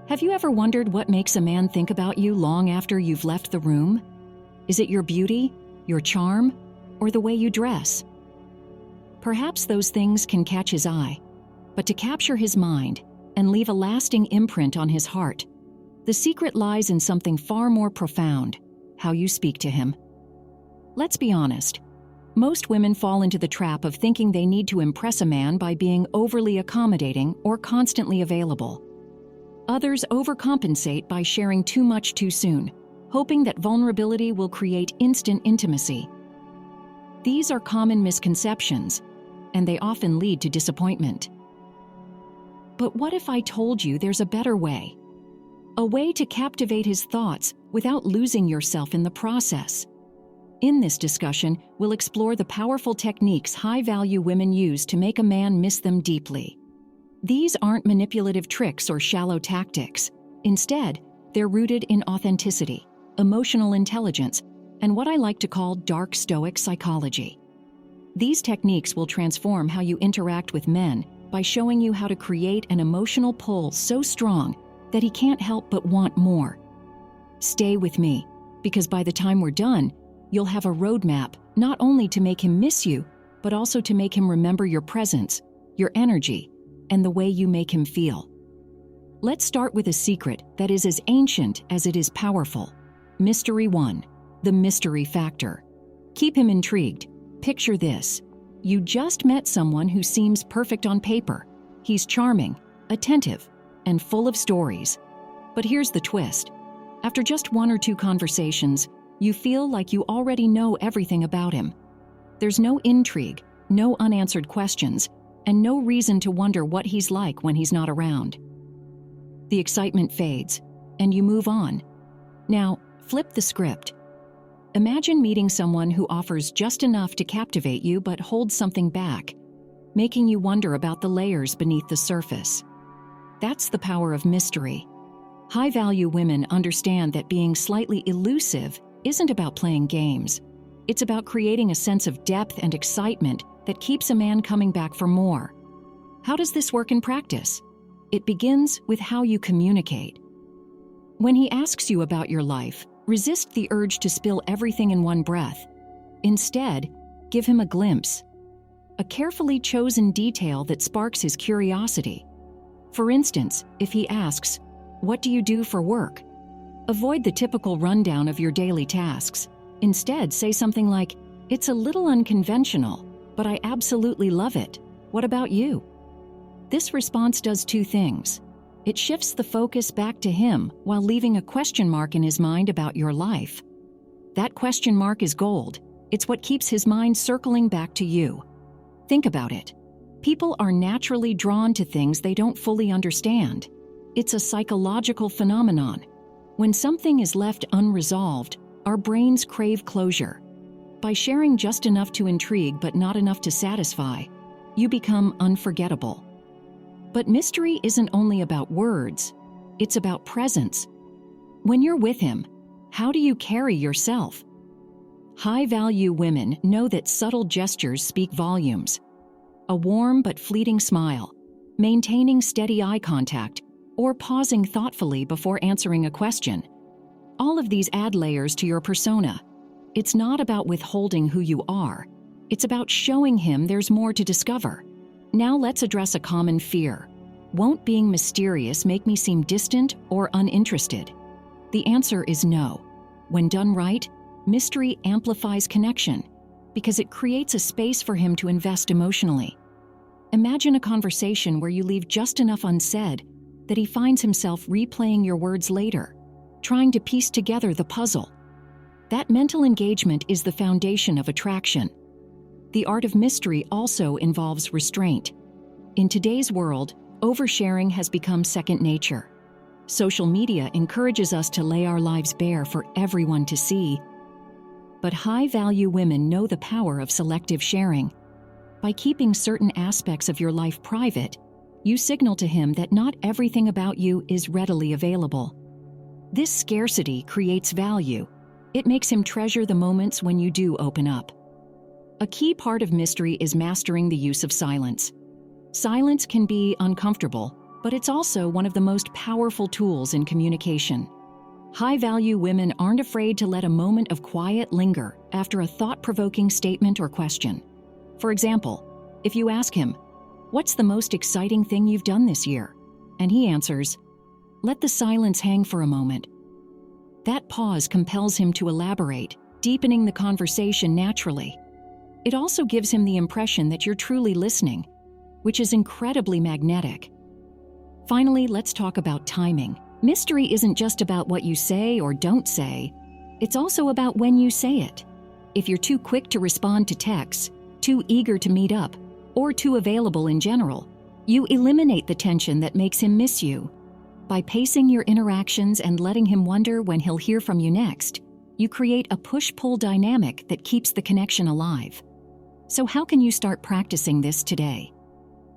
Have you ever wondered what makes a man think about you long after you've left the room? Is it your beauty, your charm, or the way you dress? Perhaps those things can catch his eye, but to capture his mind and leave a lasting imprint on his heart, the secret lies in something far more profound: how you speak to him. Let's be honest. Most women fall into the trap of thinking they need to impress a man by being overly accommodating or constantly available. Others overcompensate by sharing too much too soon, hoping that vulnerability will create instant intimacy. These are common misconceptions, and they often lead to disappointment. But what if I told you there's a better way? A way to captivate his thoughts without losing yourself in the process. In this discussion, we'll explore the powerful techniques high-value women use to make a man miss them deeply. These aren't manipulative tricks or shallow tactics. Instead, they're rooted in authenticity, emotional intelligence, and what I like to call dark stoic psychology. These techniques will transform how you interact with men by showing you how to create an emotional pull so strong that he can't help but want more. Stay with me, because by the time we're done, you'll have a roadmap not only to make him miss you, but also to make him remember your presence, your energy, and the way you make him feel. Let's start with a secret that is as ancient as it is powerful. Mystery 1. The mystery factor. Keep him intrigued. Picture this. You just met someone who seems perfect on paper. He's charming, attentive, and full of stories. But here's the twist. After just 1 or 2 conversations, you feel like you already know everything about him. There's no intrigue, no unanswered questions, and no reason to wonder what he's like when he's not around. The excitement fades, and you move on. Now, flip the script. Imagine meeting someone who offers just enough to captivate you but holds something back, making you wonder about the layers beneath the surface. That's the power of mystery. High-value women understand that being slightly elusive isn't about playing games. It's about creating a sense of depth and excitement that keeps a man coming back for more. How does this work in practice? It begins with how you communicate. When he asks you about your life, resist the urge to spill everything in one breath. Instead, give him a glimpse, a carefully chosen detail that sparks his curiosity. For instance, if he asks, "What do you do for work?" avoid the typical rundown of your daily tasks. Instead, say something like, "It's a little unconventional, but I absolutely love it. What about you?" This response does 2 things. It shifts the focus back to him while leaving a question mark in his mind about your life. That question mark is gold. It's what keeps his mind circling back to you. Think about it. People are naturally drawn to things they don't fully understand. It's a psychological phenomenon. When something is left unresolved, our brains crave closure. By sharing just enough to intrigue but not enough to satisfy, you become unforgettable. But mystery isn't only about words, it's about presence. When you're with him, how do you carry yourself? High-value women know that subtle gestures speak volumes. A warm but fleeting smile, maintaining steady eye contact, or pausing thoughtfully before answering a question. All of these add layers to your persona. It's not about withholding who you are. It's about showing him there's more to discover. Now let's address a common fear. Won't being mysterious make me seem distant or uninterested? The answer is no. When done right, mystery amplifies connection because it creates a space for him to invest emotionally. Imagine a conversation where you leave just enough unsaid that he finds himself replaying your words later, trying to piece together the puzzle. That mental engagement is the foundation of attraction. The art of mystery also involves restraint. In today's world, oversharing has become second nature. Social media encourages us to lay our lives bare for everyone to see. But high-value women know the power of selective sharing. By keeping certain aspects of your life private, you signal to him that not everything about you is readily available. This scarcity creates value. It makes him treasure the moments when you do open up. A key part of mystery is mastering the use of silence. Silence can be uncomfortable, but it's also one of the most powerful tools in communication. High-value women aren't afraid to let a moment of quiet linger after a thought-provoking statement or question. For example, if you ask him, "What's the most exciting thing you've done this year?" and he answers, let the silence hang for a moment. That pause compels him to elaborate, deepening the conversation naturally. It also gives him the impression that you're truly listening, which is incredibly magnetic. Finally, let's talk about timing. Mystery isn't just about what you say or don't say, it's also about when you say it. If you're too quick to respond to texts, too eager to meet up, or too available in general, you eliminate the tension that makes him miss you. By pacing your interactions and letting him wonder when he'll hear from you next, you create a push-pull dynamic that keeps the connection alive. So how can you start practicing this today?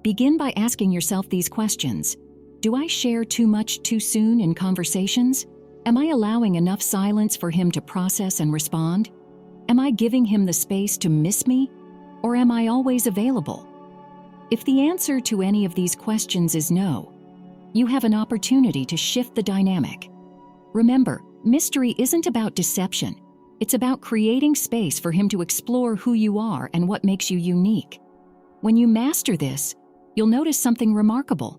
Begin by asking yourself these questions. Do I share too much too soon in conversations? Am I allowing enough silence for him to process and respond? Am I giving him the space to miss me? Or am I always available? If the answer to any of these questions is no, you have an opportunity to shift the dynamic. Remember, mystery isn't about deception. It's about creating space for him to explore who you are and what makes you unique. When you master this, you'll notice something remarkable.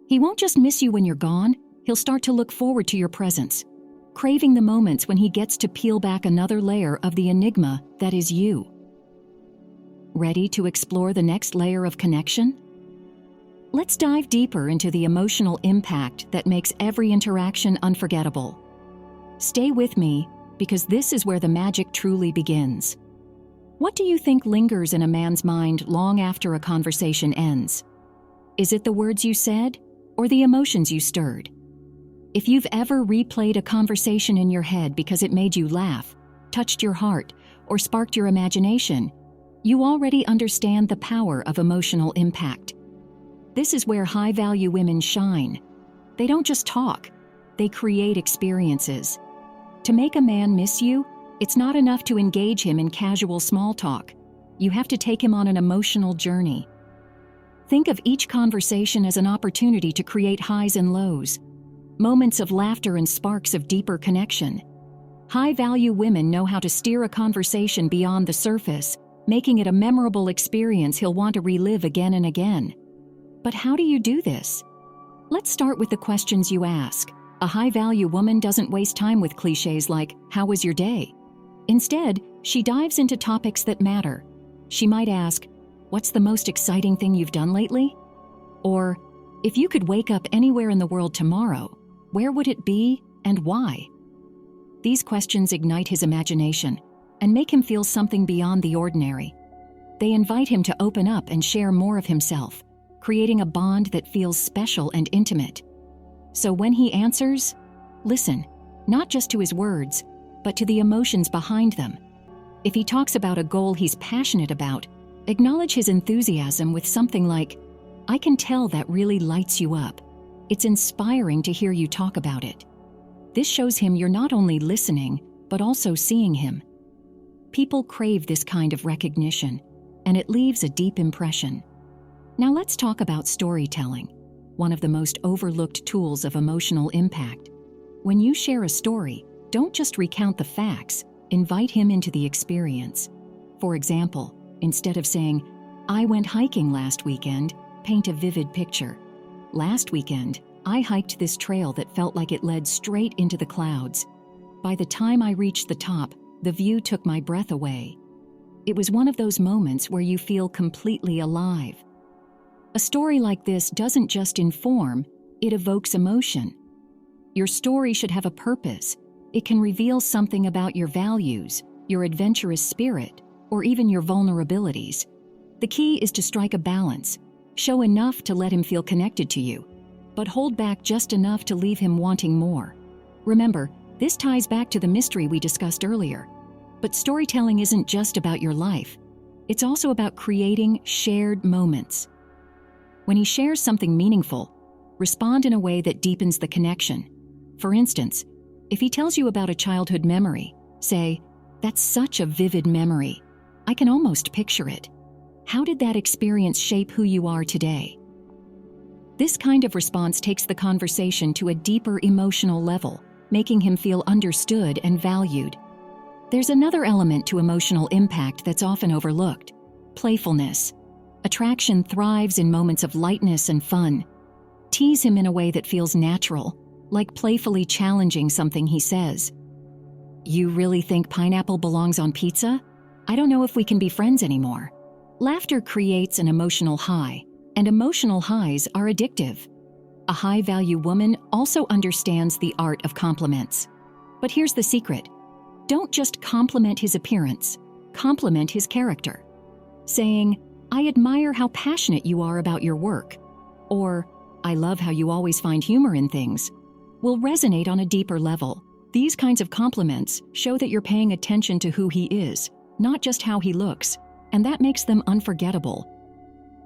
He won't just miss you when you're gone, he'll start to look forward to your presence, craving the moments when he gets to peel back another layer of the enigma that is you. Ready to explore the next layer of connection? Let's dive deeper into the emotional impact that makes every interaction unforgettable. Stay with me, because this is where the magic truly begins. What do you think lingers in a man's mind long after a conversation ends? Is it the words you said, or the emotions you stirred? If you've ever replayed a conversation in your head because it made you laugh, touched your heart, or sparked your imagination, you already understand the power of emotional impact. This is where high-value women shine. They don't just talk, they create experiences. To make a man miss you, it's not enough to engage him in casual small talk. You have to take him on an emotional journey. Think of each conversation as an opportunity to create highs and lows, moments of laughter and sparks of deeper connection. High-value women know how to steer a conversation beyond the surface, making it a memorable experience he'll want to relive again and again. But how do you do this? Let's start with the questions you ask. A high-value woman doesn't waste time with cliches like, "How was your day?" Instead, she dives into topics that matter. She might ask, "What's the most exciting thing you've done lately?" Or, "If you could wake up anywhere in the world tomorrow, where would it be and why?" These questions ignite his imagination and make him feel something beyond the ordinary. They invite him to open up and share more of himself, creating a bond that feels special and intimate. So when he answers, listen, not just to his words, but to the emotions behind them. If he talks about a goal he's passionate about, acknowledge his enthusiasm with something like, "I can tell that really lights you up. It's inspiring to hear you talk about it." This shows him you're not only listening, but also seeing him. People crave this kind of recognition, and it leaves a deep impression. Now let's talk about storytelling, one of the most overlooked tools of emotional impact. When you share a story, don't just recount the facts, invite him into the experience. For example, instead of saying, "I went hiking last weekend," paint a vivid picture. "Last weekend, I hiked this trail that felt like it led straight into the clouds. By the time I reached the top, the view took my breath away." It was one of those moments where you feel completely alive. A story like this doesn't just inform, it evokes emotion. Your story should have a purpose. It can reveal something about your values, your adventurous spirit, or even your vulnerabilities. The key is to strike a balance. Show enough to let him feel connected to you, but hold back just enough to leave him wanting more. Remember, this ties back to the mystery we discussed earlier. But storytelling isn't just about your life. It's also about creating shared moments. When he shares something meaningful, respond in a way that deepens the connection. For instance, if he tells you about a childhood memory, say, "That's such a vivid memory. I can almost picture it. How did that experience shape who you are today?" This kind of response takes the conversation to a deeper emotional level, making him feel understood and valued. There's another element to emotional impact that's often overlooked: playfulness. Attraction thrives in moments of lightness and fun. Tease him in a way that feels natural, like playfully challenging something he says. "You really think pineapple belongs on pizza? I don't know if we can be friends anymore." Laughter creates an emotional high, and emotional highs are addictive. A high-value woman also understands the art of compliments. But here's the secret. Don't just compliment his appearance, compliment his character. Saying, "I admire how passionate you are about your work," or "I love how you always find humor in things," will resonate on a deeper level. These kinds of compliments show that you're paying attention to who he is, not just how he looks, and that makes them unforgettable.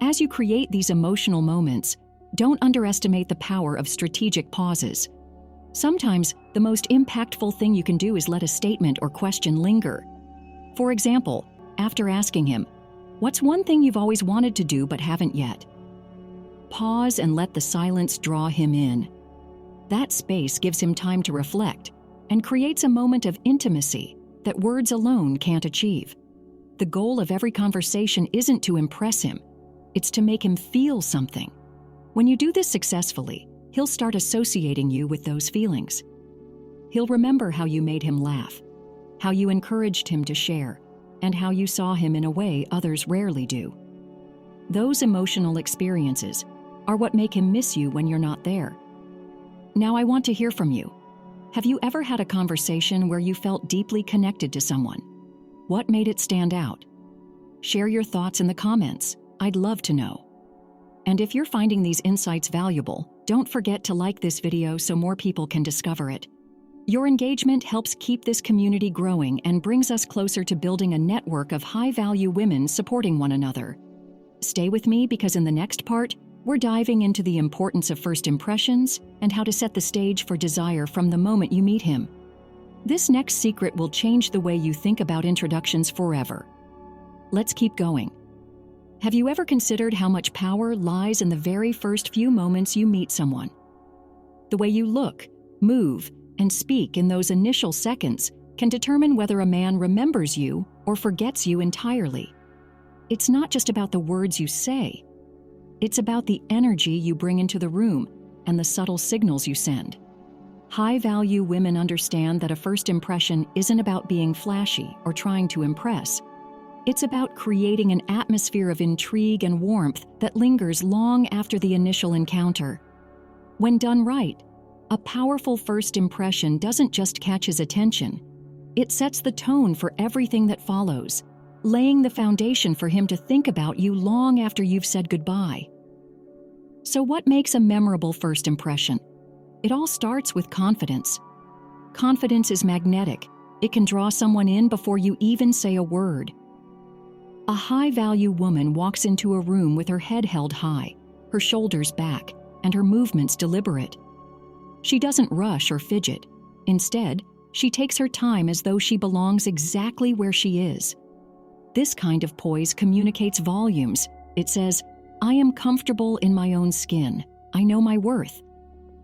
As you create these emotional moments, don't underestimate the power of strategic pauses. Sometimes, the most impactful thing you can do is let a statement or question linger. For example, after asking him, "What's one thing you've always wanted to do but haven't yet?" Pause and let the silence draw him in. That space gives him time to reflect and creates a moment of intimacy that words alone can't achieve. The goal of every conversation isn't to impress him, it's to make him feel something. When you do this successfully, he'll start associating you with those feelings. He'll remember how you made him laugh, how you encouraged him to share, and how you saw him in a way others rarely do. Those emotional experiences are what make him miss you when you're not there. Now I want to hear from you. Have you ever had a conversation where you felt deeply connected to someone? What made it stand out? Share your thoughts in the comments. I'd love to know. And if you're finding these insights valuable, don't forget to like this video so more people can discover it. Your engagement helps keep this community growing and brings us closer to building a network of high-value women supporting one another. Stay with me because in the next part, we're diving into the importance of first impressions and how to set the stage for desire from the moment you meet him. This next secret will change the way you think about introductions forever. Let's keep going. Have you ever considered how much power lies in the very first few moments you meet someone? The way you look, move, and speak in those initial seconds can determine whether a man remembers you or forgets you entirely. It's not just about the words you say. It's about the energy you bring into the room and the subtle signals you send. High-value women understand that a first impression isn't about being flashy or trying to impress. It's about creating an atmosphere of intrigue and warmth that lingers long after the initial encounter. When done right, a powerful first impression doesn't just catch his attention. It sets the tone for everything that follows, laying the foundation for him to think about you long after you've said goodbye. So what makes a memorable first impression? It all starts with confidence. Confidence is magnetic. It can draw someone in before you even say a word. A high-value woman walks into a room with her head held high, her shoulders back, and her movements deliberate. She doesn't rush or fidget. Instead, she takes her time as though she belongs exactly where she is. This kind of poise communicates volumes. It says, "I am comfortable in my own skin. I know my worth."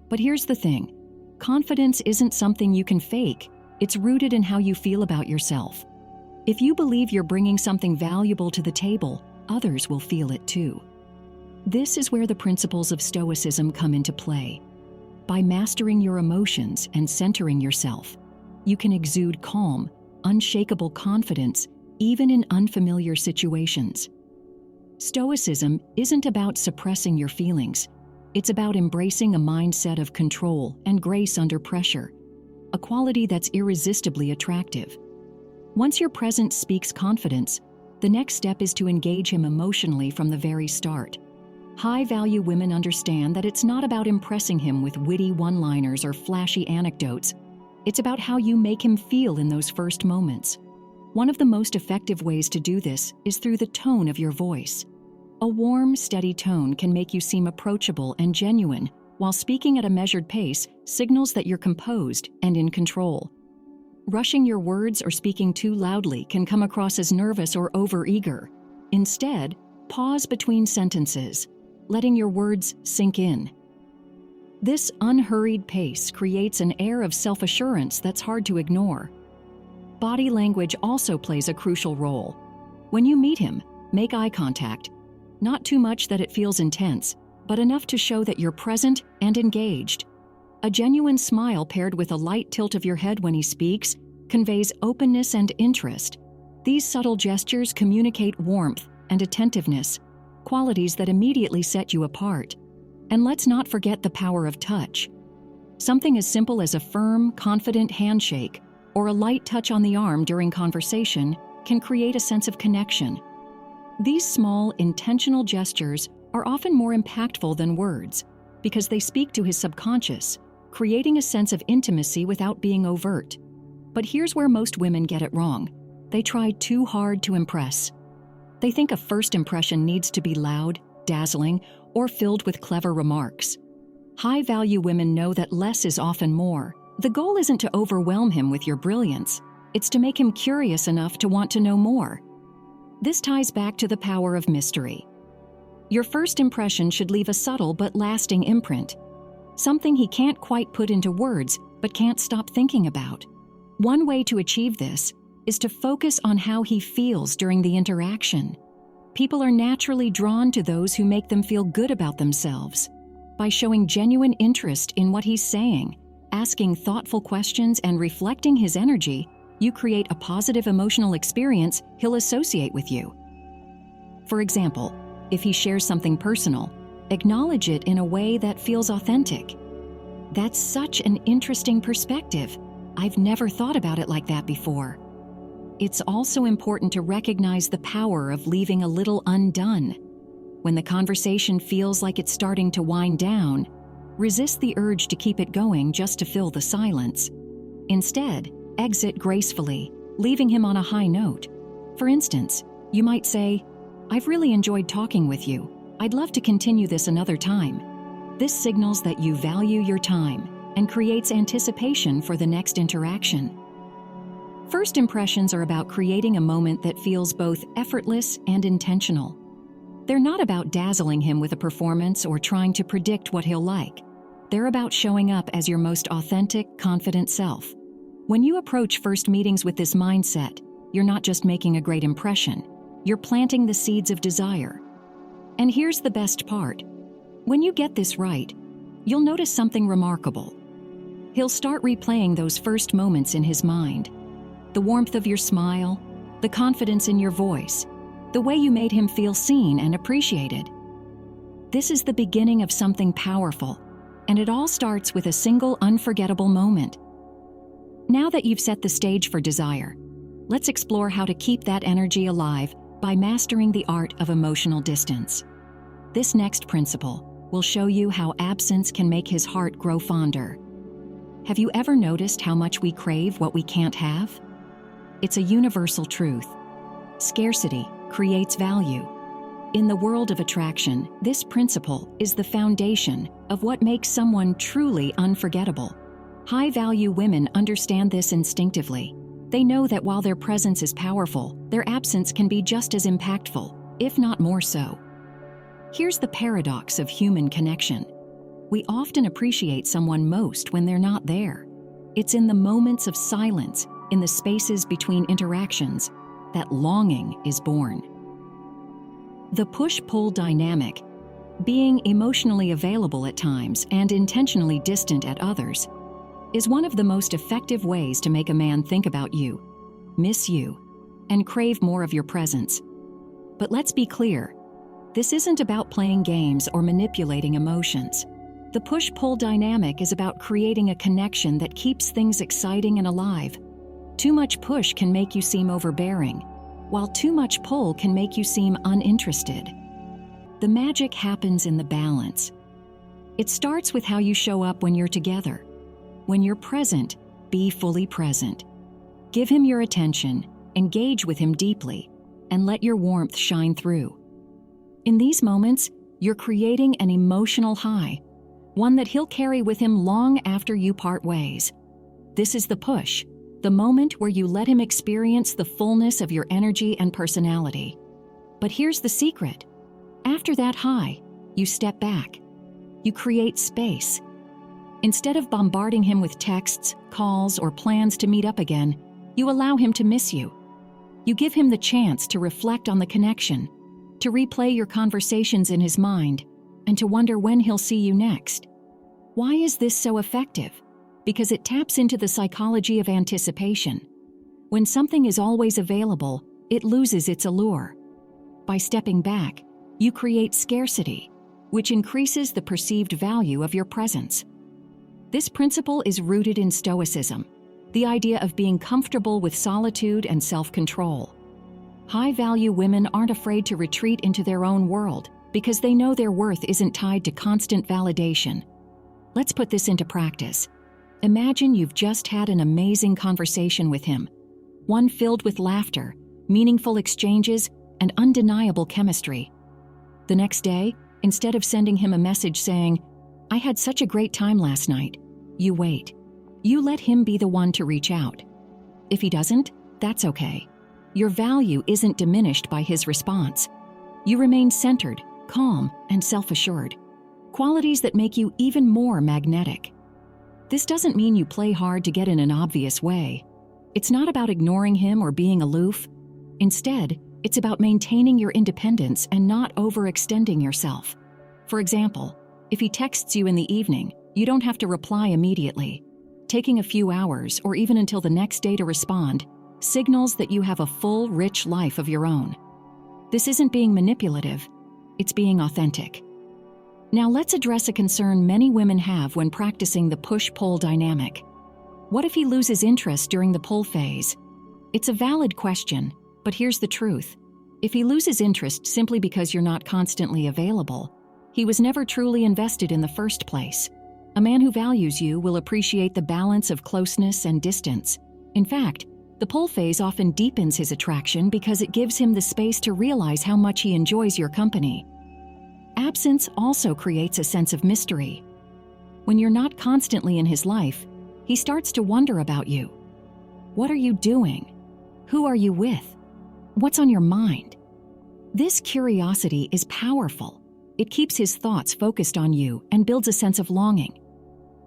But here's the thing. Confidence isn't something you can fake. It's rooted in how you feel about yourself. If you believe you're bringing something valuable to the table, others will feel it too. This is where the principles of Stoicism come into play. By mastering your emotions and centering yourself, you can exude calm, unshakable confidence, even in unfamiliar situations. Stoicism isn't about suppressing your feelings. It's about embracing a mindset of control and grace under pressure, a quality that's irresistibly attractive. Once your presence speaks confidence, the next step is to engage him emotionally from the very start. High-value women understand that it's not about impressing him with witty one-liners or flashy anecdotes. It's about how you make him feel in those first moments. One of the most effective ways to do this is through the tone of your voice. A warm, steady tone can make you seem approachable and genuine, while speaking at a measured pace signals that you're composed and in control. Rushing your words or speaking too loudly can come across as nervous or overeager. Instead, pause between sentences. letting your words sink in. This unhurried pace creates an air of self-assurance that's hard to ignore. Body language also plays a crucial role. When you meet him, make eye contact. Not too much that it feels intense, but enough to show that you're present and engaged. A genuine smile paired with a light tilt of your head when he speaks conveys openness and interest. These subtle gestures communicate warmth and attentiveness, qualities that immediately set you apart. And let's not forget the power of touch. Something as simple as a firm, confident handshake or a light touch on the arm during conversation can create a sense of connection. These small, intentional gestures are often more impactful than words because they speak to his subconscious, creating a sense of intimacy without being overt. But here's where most women get it wrong. They try too hard to impress. They think a first impression needs to be loud, dazzling, or filled with clever remarks. High-value women know that less is often more. The goal isn't to overwhelm him with your brilliance. It's to make him curious enough to want to know more. This ties back to the power of mystery. Your first impression should leave a subtle but lasting imprint, something he can't quite put into words but can't stop thinking about. One way to achieve this is to focus on how he feels during the interaction. People are naturally drawn to those who make them feel good about themselves. By showing genuine interest in what he's saying, asking thoughtful questions, and reflecting his energy, you create a positive emotional experience he'll associate with you. For example, if he shares something personal, acknowledge it in a way that feels authentic. That's such an interesting perspective. I've never thought about it like that before. It's also important to recognize the power of leaving a little undone. When the conversation feels like it's starting to wind down, resist the urge to keep it going just to fill the silence. Instead, exit gracefully, leaving him on a high note. For instance, you might say, "I've really enjoyed talking with you. I'd love to continue this another time." This signals that you value your time and creates anticipation for the next interaction. First impressions are about creating a moment that feels both effortless and intentional. They're not about dazzling him with a performance or trying to predict what he'll like. They're about showing up as your most authentic, confident self. When you approach first meetings with this mindset, you're not just making a great impression, you're planting the seeds of desire. And here's the best part. When you get this right, you'll notice something remarkable. He'll start replaying those first moments in his mind. The warmth of your smile, the confidence in your voice, the way you made him feel seen and appreciated. This is the beginning of something powerful, and it all starts with a single unforgettable moment. Now that you've set the stage for desire, let's explore how to keep that energy alive by mastering the art of emotional distance. This next principle will show you how absence can make his heart grow fonder. Have you ever noticed how much we crave what we can't have? It's a universal truth. Scarcity creates value. In the world of attraction, this principle is the foundation of what makes someone truly unforgettable. High-value women understand this instinctively. They know that while their presence is powerful, their absence can be just as impactful, if not more so. Here's the paradox of human connection. We often appreciate someone most when they're not there. It's in the moments of silence, in the spaces between interactions, that longing is born. The push-pull dynamic, being emotionally available at times and intentionally distant at others, is one of the most effective ways to make a man think about you, miss you, and crave more of your presence. But let's be clear, this isn't about playing games or manipulating emotions. The push-pull dynamic is about creating a connection that keeps things exciting and alive. Too much push can make you seem overbearing, while too much pull can make you seem uninterested. The magic happens in the balance. It starts with how you show up when you're together. When you're present, be fully present. Give him your attention, engage with him deeply, and let your warmth shine through. In these moments, you're creating an emotional high, one that he'll carry with him long after you part ways. This is the push, the moment where you let him experience the fullness of your energy and personality. But here's the secret. After that high, You step back. You create space. Instead of bombarding him with texts, calls, or plans to meet up again, you allow him to miss you. You give him the chance to reflect on the connection, to replay your conversations in his mind, and to wonder when he'll see you next. Why is this so effective? Because it taps into the psychology of anticipation. When something is always available, it loses its allure. By stepping back, you create scarcity, which increases the perceived value of your presence. This principle is rooted in Stoicism, the idea of being comfortable with solitude and self-control. High-value women aren't afraid to retreat into their own world because they know their worth isn't tied to constant validation. Let's put this into practice. Imagine you've just had an amazing conversation with him, one filled with laughter, meaningful exchanges, and undeniable chemistry. The next day, instead of sending him a message saying, "I had such a great time last night," you wait. You let him be the one to reach out. If he doesn't, that's okay. Your value isn't diminished by his response. You remain centered, calm, and self-assured, qualities that make you even more magnetic. This doesn't mean you play hard to get in an obvious way. It's not about ignoring him or being aloof. Instead, it's about maintaining your independence and not overextending yourself. For example, if he texts you in the evening, you don't have to reply immediately. Taking a few hours or even until the next day to respond signals that you have a full, rich life of your own. This isn't being manipulative, it's being authentic. Now let's address a concern many women have when practicing the push-pull dynamic. What if he loses interest during the pull phase? It's a valid question, but here's the truth. If he loses interest simply because you're not constantly available, he was never truly invested in the first place. A man who values you will appreciate the balance of closeness and distance. In fact, the pull phase often deepens his attraction because it gives him the space to realize how much he enjoys your company. Absence also creates a sense of mystery. When you're not constantly in his life, he starts to wonder about you. What are you doing? Who are you with? What's on your mind? This curiosity is powerful. It keeps his thoughts focused on you and builds a sense of longing.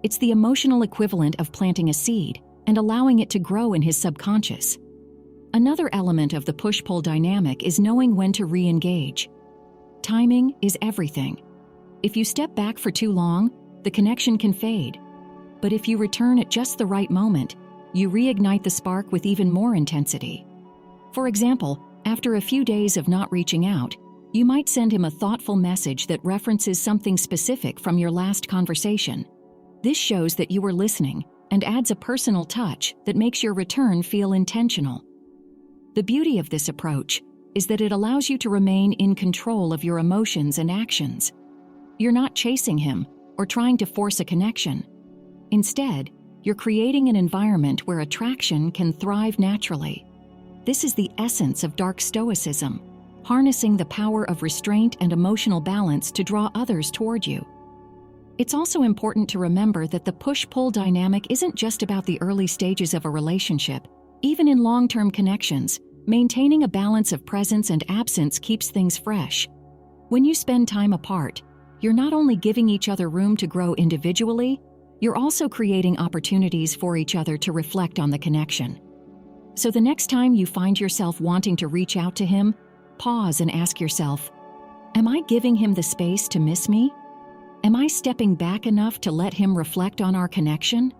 It's the emotional equivalent of planting a seed and allowing it to grow in his subconscious. Another element of the push-pull dynamic is knowing when to re-engage. Timing is everything. If you step back for too long, the connection can fade. But if you return at just the right moment, you reignite the spark with even more intensity. For example, after a few days of not reaching out, you might send him a thoughtful message that references something specific from your last conversation. This shows that you were listening and adds a personal touch that makes your return feel intentional. The beauty of this approach is that it allows you to remain in control of your emotions and actions. You're not chasing him or trying to force a connection. Instead, you're creating an environment where attraction can thrive naturally. This is the essence of dark stoicism, harnessing the power of restraint and emotional balance to draw others toward you. It's also important to remember that the push-pull dynamic isn't just about the early stages of a relationship. Even in long-term connections, maintaining a balance of presence and absence keeps things fresh. When you spend time apart, you're not only giving each other room to grow individually, you're also creating opportunities for each other to reflect on the connection. So the next time you find yourself wanting to reach out to him, pause and ask yourself, am I giving him the space to miss me? Am I stepping back enough to let him reflect on our connection?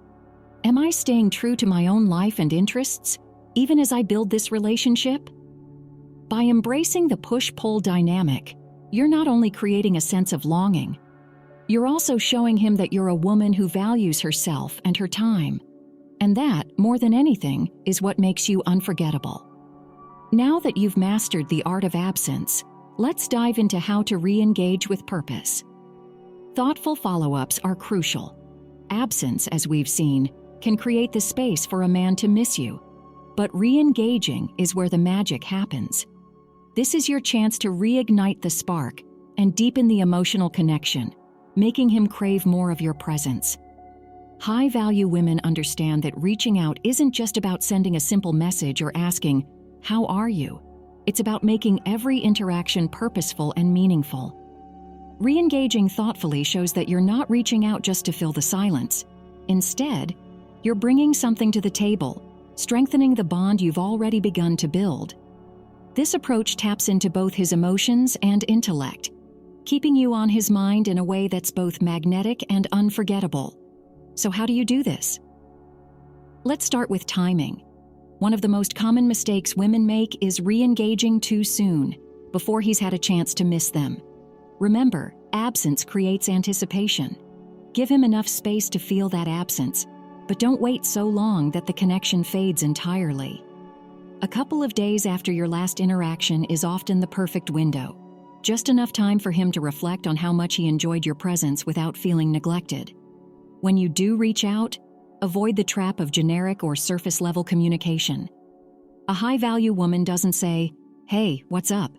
Am I staying true to my own life and interests, even as I build this relationship? By embracing the push-pull dynamic, you're not only creating a sense of longing, you're also showing him that you're a woman who values herself and her time. And that, more than anything, is what makes you unforgettable. Now that you've mastered the art of absence, let's dive into how to re-engage with purpose. Thoughtful follow-ups are crucial. Absence, as we've seen, can create the space for a man to miss you. But re-engaging is where the magic happens. This is your chance to reignite the spark and deepen the emotional connection, making him crave more of your presence. High-value women understand that reaching out isn't just about sending a simple message or asking, "How are you?" It's about making every interaction purposeful and meaningful. Reengaging thoughtfully shows that you're not reaching out just to fill the silence. Instead, you're bringing something to the table, strengthening the bond you've already begun to build. This approach taps into both his emotions and intellect, keeping you on his mind in a way that's both magnetic and unforgettable. So how do you do this? Let's start with timing. One of the most common mistakes women make is re-engaging too soon, before he's had a chance to miss them. Remember, absence creates anticipation. Give him enough space to feel that absence, but don't wait so long that the connection fades entirely. A couple of days after your last interaction is often the perfect window. Just enough time for him to reflect on how much he enjoyed your presence without feeling neglected. When you do reach out, avoid the trap of generic or surface-level communication. A high-value woman doesn't say, "Hey, what's up?"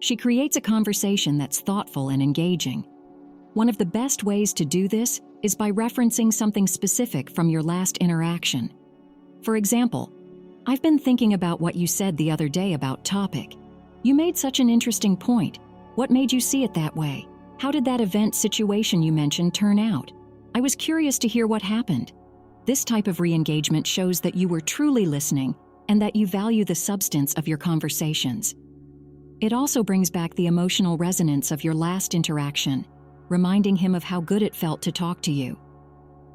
She creates a conversation that's thoughtful and engaging. One of the best ways to do this is by referencing something specific from your last interaction. For example, "I've been thinking about what you said the other day about topic. You made such an interesting point. What made you see it that way? How did that event situation you mentioned turn out? I was curious to hear what happened." This type of re-engagement shows that you were truly listening and that you value the substance of your conversations. It also brings back the emotional resonance of your last interaction, reminding him of how good it felt to talk to you.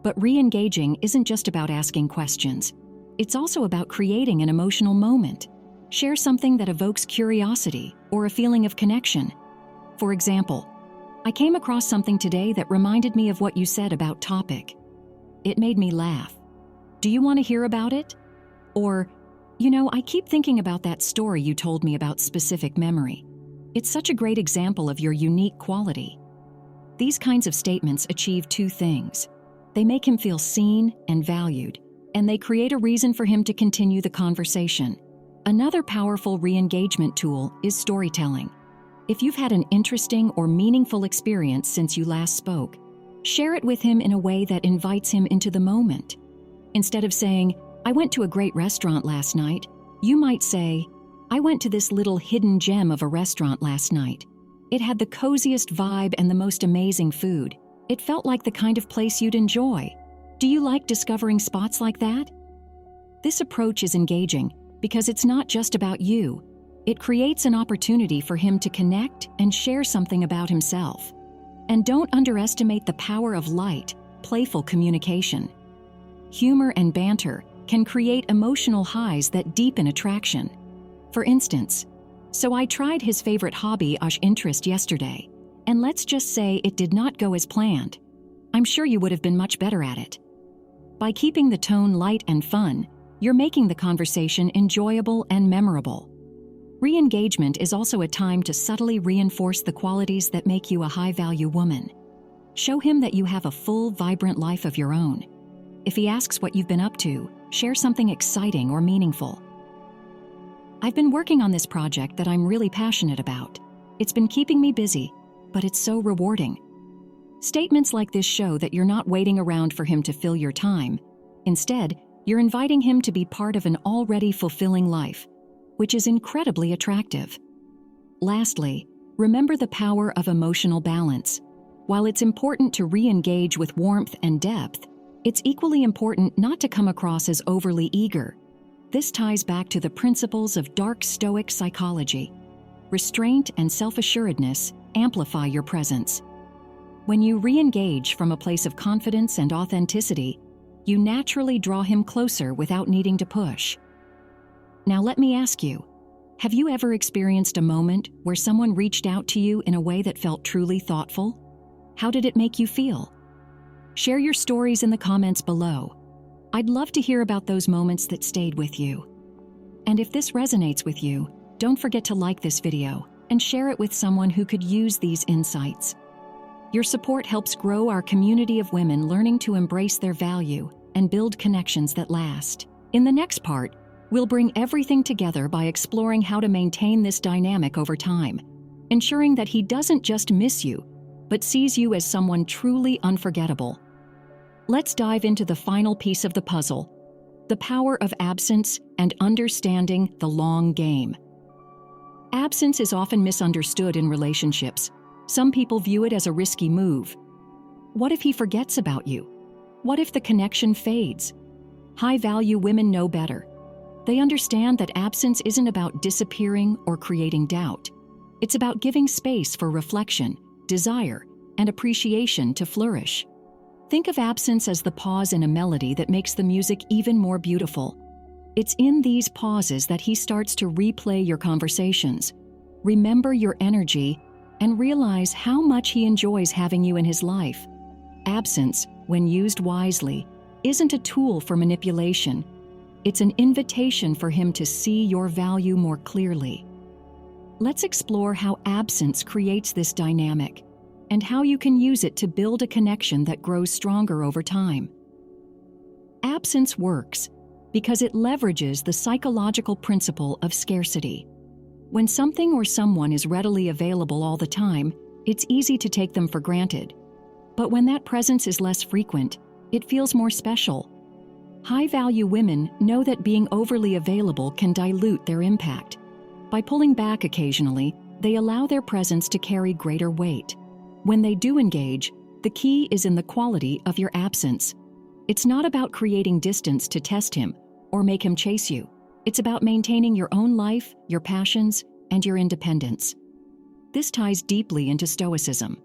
But re-engaging isn't just about asking questions. It's also about creating an emotional moment. Share something that evokes curiosity or a feeling of connection. For example, "I came across something today that reminded me of what you said about topic. It made me laugh. Do you want to hear about it?" Or, I keep thinking about that story you told me about specific memory. It's such a great example of your unique quality." These kinds of statements achieve two things. They make him feel seen and valued, and they create a reason for him to continue the conversation. Another powerful re-engagement tool is storytelling. If you've had an interesting or meaningful experience since you last spoke, share it with him in a way that invites him into the moment. Instead of saying, "I went to a great restaurant last night," you might say, "I went to this little hidden gem of a restaurant last night. It had the coziest vibe and the most amazing food. It felt like the kind of place you'd enjoy. Do you like discovering spots like that?" This approach is engaging because it's not just about you. It creates an opportunity for him to connect and share something about himself. And don't underestimate the power of light, playful communication. Humor and banter can create emotional highs that deepen attraction. For instance, "So I tried his favorite hobby or interest yesterday, and let's just say it did not go as planned. I'm sure you would have been much better at it." By keeping the tone light and fun, you're making the conversation enjoyable and memorable. Re-engagement is also a time to subtly reinforce the qualities that make you a high-value woman. Show him that you have a full, vibrant life of your own. If he asks what you've been up to, share something exciting or meaningful. "I've been working on this project that I'm really passionate about. It's been keeping me busy, but it's so rewarding." Statements like this show that you're not waiting around for him to fill your time. Instead, you're inviting him to be part of an already fulfilling life, which is incredibly attractive. Lastly, remember the power of emotional balance. While it's important to re-engage with warmth and depth, it's equally important not to come across as overly eager. This ties back to the principles of dark Stoic psychology. Restraint and self-assuredness amplify your presence. When you re-engage from a place of confidence and authenticity, you naturally draw him closer without needing to push. Now let me ask you, have you ever experienced a moment where someone reached out to you in a way that felt truly thoughtful? How did it make you feel? Share your stories in the comments below. I'd love to hear about those moments that stayed with you. And if this resonates with you, don't forget to like this video and share it with someone who could use these insights. Your support helps grow our community of women learning to embrace their value and build connections that last. In the next part, we'll bring everything together by exploring how to maintain this dynamic over time, ensuring that he doesn't just miss you, but sees you as someone truly unforgettable. Let's dive into the final piece of the puzzle, the power of absence and understanding the long game. Absence is often misunderstood in relationships, Some people view it as a risky move. What if he forgets about you? What if the connection fades? High-value women know better. They understand that absence isn't about disappearing or creating doubt. It's about giving space for reflection, desire, and appreciation to flourish. Think of absence as the pause in a melody that makes the music even more beautiful. It's in these pauses that he starts to replay your conversations, remember your energy, and realize how much he enjoys having you in his life. Absence, when used wisely, isn't a tool for manipulation. It's an invitation for him to see your value more clearly. Let's explore how absence creates this dynamic and how you can use it to build a connection that grows stronger over time. Absence works because it leverages the psychological principle of scarcity. When something or someone is readily available all the time, it's easy to take them for granted. But when that presence is less frequent, it feels more special. High-value women know that being overly available can dilute their impact. By pulling back occasionally, they allow their presence to carry greater weight. When they do engage, the key is in the quality of your absence. It's not about creating distance to test him or make him chase you. It's about maintaining your own life, your passions, and your independence. This ties deeply into Stoicism.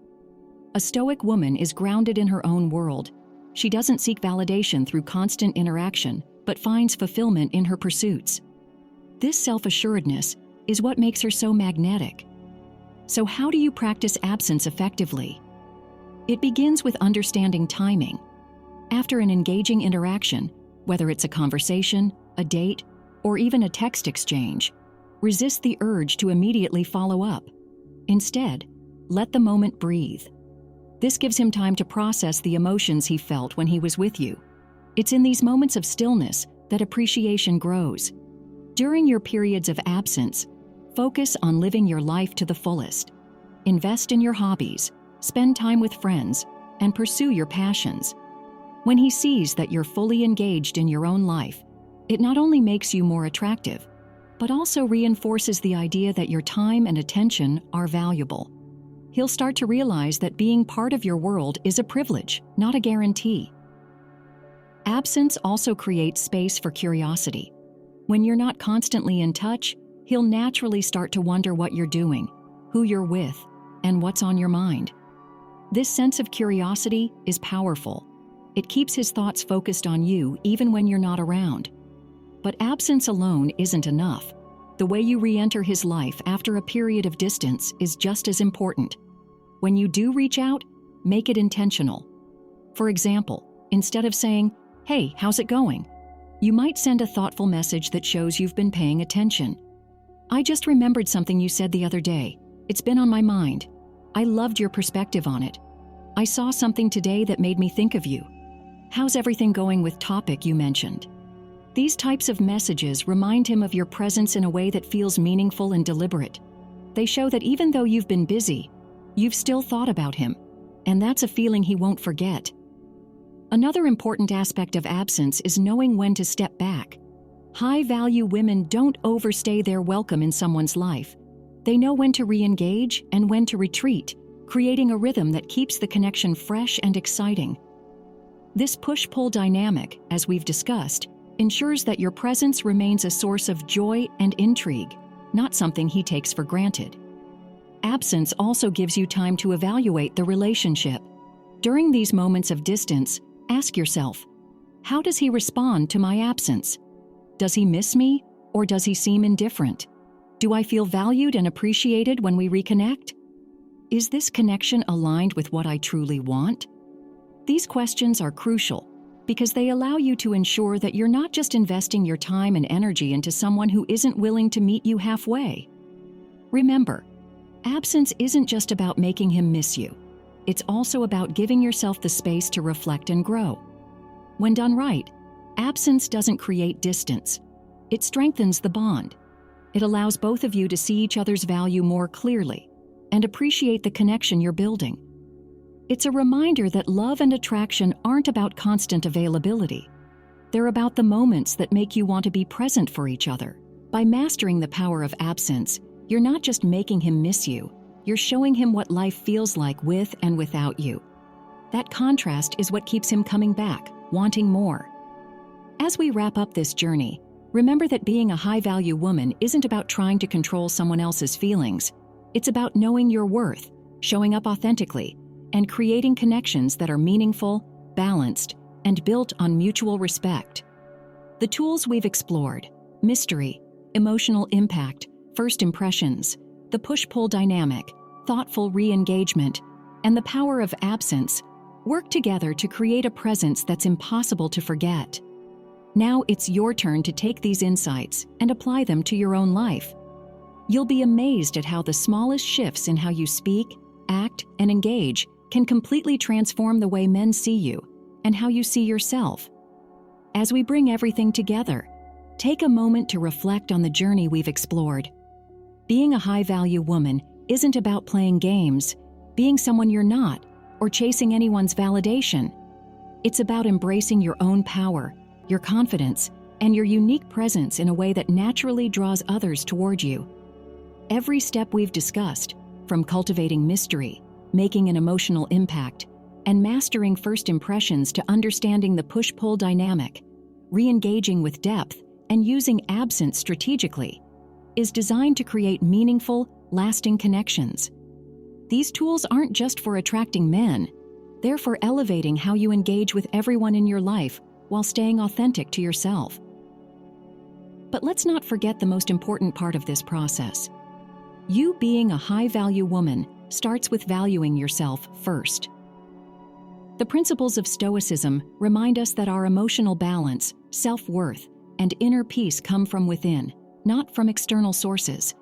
A Stoic woman is grounded in her own world. She doesn't seek validation through constant interaction, but finds fulfillment in her pursuits. This self-assuredness is what makes her so magnetic. So how do you practice absence effectively? It begins with understanding timing. After an engaging interaction, whether it's a conversation, a date, or even a text exchange, resist the urge to immediately follow up. Instead, let the moment breathe. This gives him time to process the emotions he felt when he was with you. It's in these moments of stillness that appreciation grows. During your periods of absence, focus on living your life to the fullest. Invest in your hobbies, spend time with friends, and pursue your passions. When he sees that you're fully engaged in your own life, it not only makes you more attractive, but also reinforces the idea that your time and attention are valuable. He'll start to realize that being part of your world is a privilege, not a guarantee. Absence also creates space for curiosity. When you're not constantly in touch, he'll naturally start to wonder what you're doing, who you're with, and what's on your mind. This sense of curiosity is powerful. It keeps his thoughts focused on you even when you're not around. But absence alone isn't enough. The way you re-enter his life after a period of distance is just as important. When you do reach out, make it intentional. For example, instead of saying, "Hey, how's it going?" you might send a thoughtful message that shows you've been paying attention. "I just remembered something you said the other day. It's been on my mind. I loved your perspective on it. I saw something today that made me think of you. How's everything going with topic you mentioned?" These types of messages remind him of your presence in a way that feels meaningful and deliberate. They show that even though you've been busy, you've still thought about him, and that's a feeling he won't forget. Another important aspect of absence is knowing when to step back. High-value women don't overstay their welcome in someone's life. They know when to re-engage and when to retreat, creating a rhythm that keeps the connection fresh and exciting. This push-pull dynamic, as we've discussed, ensures that your presence remains a source of joy and intrigue, not something he takes for granted. Absence also gives you time to evaluate the relationship. During these moments of distance, ask yourself, how does he respond to my absence? Does he miss me, or does he seem indifferent? Do I feel valued and appreciated when we reconnect? Is this connection aligned with what I truly want? These questions are crucial because they allow you to ensure that you're not just investing your time and energy into someone who isn't willing to meet you halfway. Remember, absence isn't just about making him miss you. It's also about giving yourself the space to reflect and grow. When done right, absence doesn't create distance. It strengthens the bond. It allows both of you to see each other's value more clearly and appreciate the connection you're building. It's a reminder that love and attraction aren't about constant availability. They're about the moments that make you want to be present for each other. By mastering the power of absence, you're not just making him miss you, You're showing him what life feels like with and without you. That contrast is what keeps him coming back, wanting more. As we wrap up this journey, remember that being a high-value woman isn't about trying to control someone else's feelings. It's about knowing your worth, showing up authentically, and creating connections that are meaningful, balanced, and built on mutual respect. The tools we've explored: mystery, emotional impact, first impressions, the push-pull dynamic, thoughtful re-engagement, and the power of absence, work together to create a presence that's impossible to forget. Now it's your turn to take these insights and apply them to your own life. You'll be amazed at how the smallest shifts in how you speak, act, and engage can completely transform the way men see you and how you see yourself. As we bring everything together, take a moment to reflect on the journey we've explored. Being a high-value woman isn't about playing games, being someone you're not, or chasing anyone's validation. It's about embracing your own power, your confidence, and your unique presence in a way that naturally draws others toward you. Every step we've discussed, from cultivating mystery, making an emotional impact, and mastering first impressions to understanding the push-pull dynamic, re-engaging with depth, and using absence strategically, is designed to create meaningful, lasting connections. These tools aren't just for attracting men, they're for elevating how you engage with everyone in your life while staying authentic to yourself. But let's not forget the most important part of this process. You being a high-value woman starts with valuing yourself first. The principles of Stoicism remind us that our emotional balance, self-worth, and inner peace come from within, not from external sources.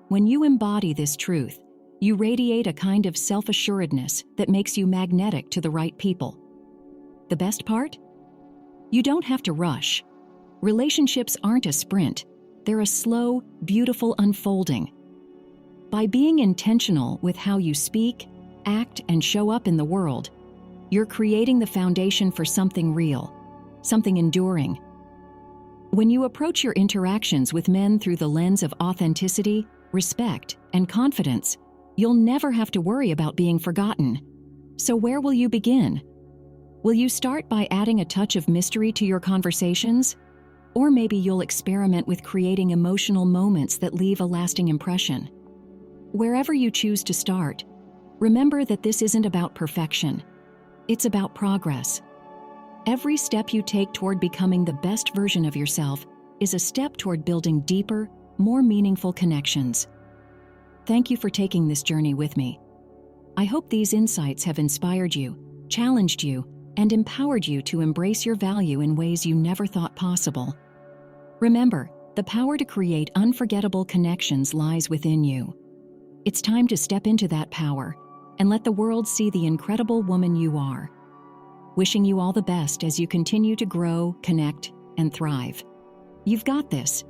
When you embody this truth, you radiate a kind of self-assuredness that makes you magnetic to the right people. The best part? You don't have to rush. Relationships aren't a sprint. They're a slow, beautiful unfolding. By being intentional with how you speak, act, and show up in the world, you're creating the foundation for something real, something enduring. When you approach your interactions with men through the lens of authenticity, respect, and confidence, you'll never have to worry about being forgotten. So where will you begin? Will you start by adding a touch of mystery to your conversations? Or maybe you'll experiment with creating emotional moments that leave a lasting impression. Wherever you choose to start, remember that this isn't about perfection. It's about progress. Every step you take toward becoming the best version of yourself is a step toward building deeper, more meaningful connections. Thank you for taking this journey with me. I hope these insights have inspired you, challenged you, and empowered you to embrace your value in ways you never thought possible. Remember, the power to create unforgettable connections lies within you. It's time to step into that power and let the world see the incredible woman you are. Wishing you all the best as you continue to grow, connect, and thrive. You've got this.